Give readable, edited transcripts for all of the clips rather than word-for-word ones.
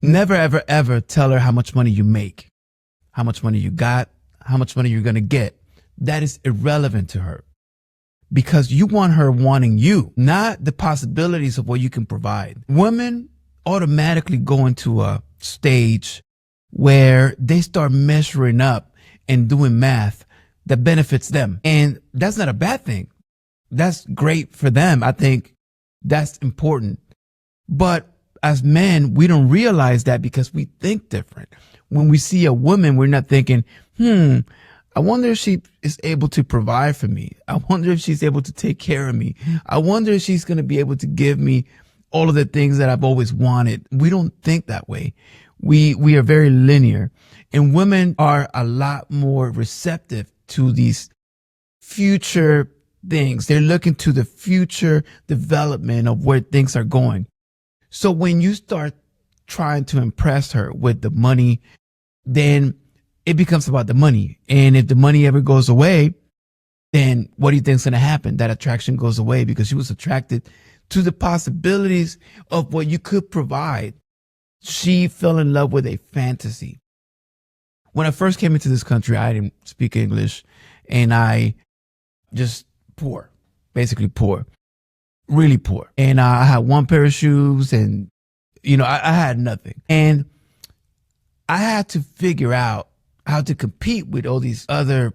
Never, ever, ever tell her how much money you make, how much money you got, how much money you're going to get. That is irrelevant to her because you want her wanting you, not the possibilities of what you can provide. Women automatically go into a stage where they start measuring up and doing math that benefits them. And that's not a bad thing. That's great for them. I think that's important. But as men, we don't realize that because we think different. When we see a woman, we're not thinking, I wonder if she is able to provide for me. I wonder if she's able to take care of me. I wonder if she's going to be able to give me all of the things that I've always wanted. We don't think that way. We are very linear, and women are a lot more receptive to these future things. They're looking to the future development of where things are going. So when you start trying to impress her with the money, then it becomes about the money. And if the money ever goes away, then what do you think is going to happen? That attraction goes away because she was attracted to the possibilities of what you could provide. She fell in love with a fantasy. When I first came into this country, I didn't speak English, and I just poor, basically poor, really poor. And I had one pair of shoes, and, I had nothing. And I had to figure out how to compete with all these other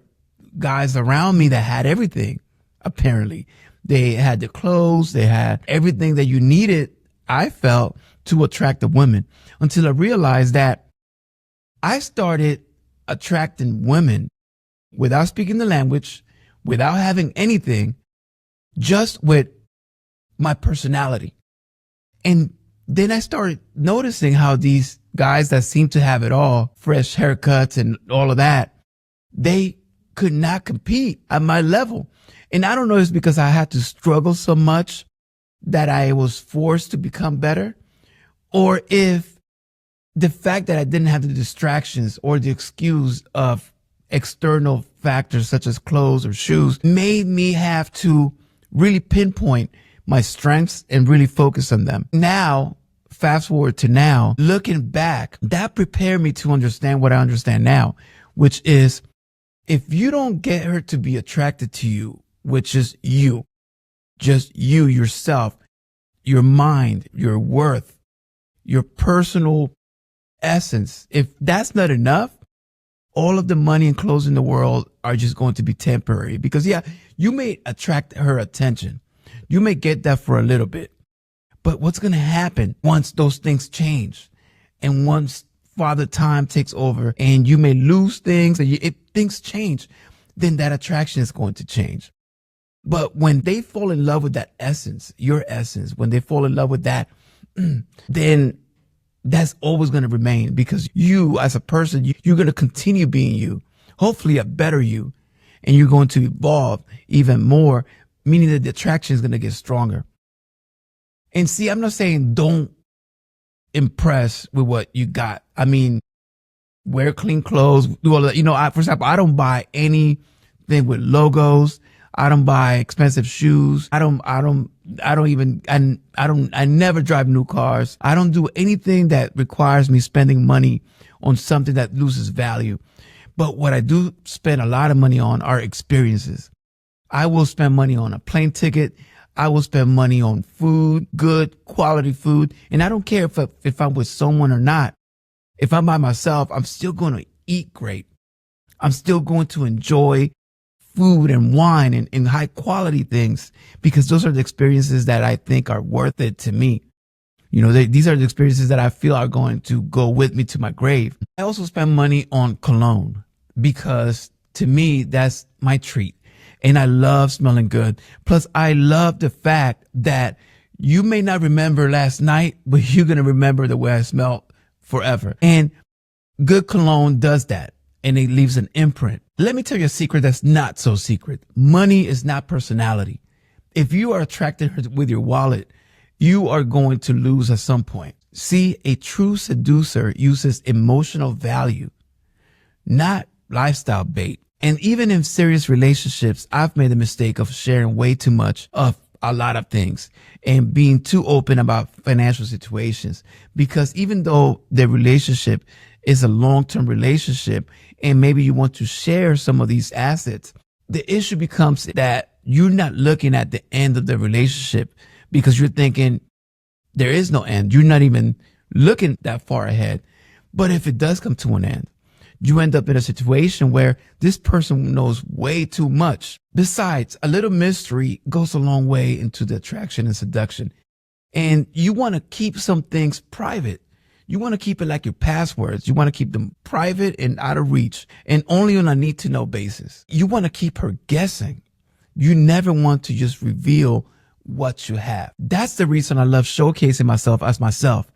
guys around me that had everything. Apparently, they had the clothes, they had everything that you needed, I felt, to attract a woman, until I realized that I started attracting women without speaking the language, without having anything, just with my personality. And then I started noticing how these guys that seem to have it all, fresh haircuts and all of that, they could not compete at my level. And I don't know if it's because I had to struggle so much that I was forced to become better, or if the fact that I didn't have the distractions or the excuse of external factors such as clothes or shoes made me have to really pinpoint my strengths and really focus on them. Now, fast forward to now, looking back, that prepared me to understand what I understand now, which is if you don't get her to be attracted to you, which is you, just you, yourself, your mind, your worth, your personal essence, if that's not enough, all of the money and clothes in the world are just going to be temporary. Because you may attract her attention. You may get that for a little bit. But what's going to happen once those things change and once Father Time takes over and you may lose things and if things change, then that attraction is going to change. But when they fall in love with that essence, your essence, when they fall in love with that, then that's always going to remain because you as a person, you're going to continue being you, hopefully a better you, and you're going to evolve even more, meaning that the attraction is going to get stronger. And see, I'm not saying don't impress with what you got. I mean, wear clean clothes, do all that. For example, I don't buy anything with logos. I don't buy expensive shoes. I never drive new cars. I don't do anything that requires me spending money on something that loses value. But what I do spend a lot of money on are experiences. I will spend money on a plane ticket. I will spend money on food, good quality food. And I don't care if I'm with someone or not. If I'm by myself, I'm still going to eat great. I'm still going to enjoy food and wine and high quality things because those are the experiences that I think are worth it to me. These are the experiences that I feel are going to go with me to my grave. I also spend money on cologne because to me, that's my treat. And I love smelling good. Plus, I love the fact that you may not remember last night, but you're going to remember the way I smell forever. And good cologne does that. And it leaves an imprint. Let me tell you a secret that's not so secret. Money is not personality. If you are attracted with your wallet, you are going to lose at some point. See, a true seducer uses emotional value, not lifestyle bait. And even in serious relationships, I've made the mistake of sharing way too much of a lot of things and being too open about financial situations, because even though the relationship is a long-term relationship and maybe you want to share some of these assets, the issue becomes that you're not looking at the end of the relationship because you're thinking there is no end. You're not even looking that far ahead. But if it does come to an end, you end up in a situation where this person knows way too much. Besides, a little mystery goes a long way into the attraction and seduction. And you want to keep some things private. You want to keep it like your passwords. You want to keep them private and out of reach and only on a need to know basis. You want to keep her guessing. You never want to just reveal what you have. That's the reason I love showcasing myself as myself.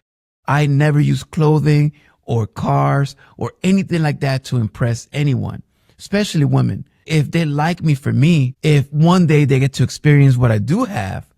I never use clothing or cars or anything like that to impress anyone, especially women. If they like me for me, if one day they get to experience what I do have,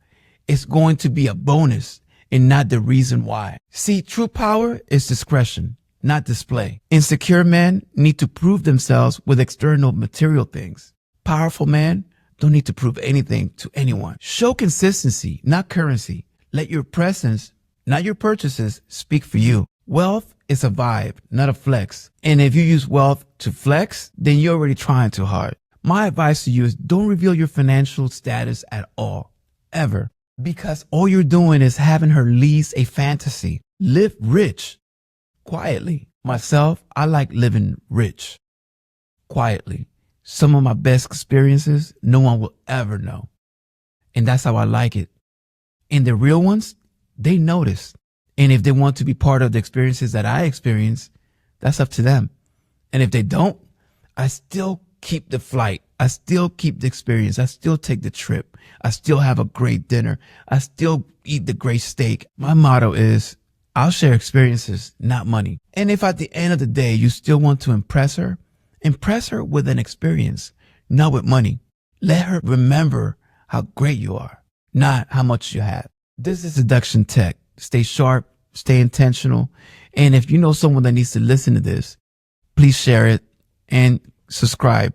it's going to be a bonus and not the reason why. See, true power is discretion, not display. Insecure men need to prove themselves with external material things. Powerful men don't need to prove anything to anyone. Show consistency, not currency. Let your presence, not your purchases, speak for you. Wealth is a vibe, not a flex. And if you use wealth to flex, then you're already trying too hard. My advice to you is don't reveal your financial status at all, ever. Because all you're doing is having her lease a fantasy. Live rich, quietly. Myself, I like living rich, quietly. Some of my best experiences, no one will ever know. And that's how I like it. And the real ones, they notice. And if they want to be part of the experiences that I experience, that's up to them. And if they don't, I still keep the flight. I still keep the experience. I still take the trip. I still have a great dinner. I still eat the great steak. My motto is, I'll share experiences, not money. And if at the end of the day, you still want to impress her with an experience, not with money. Let her remember how great you are, not how much you have. This is Seduction Tech. Stay sharp, stay intentional. And if you know someone that needs to listen to this, please share it and subscribe.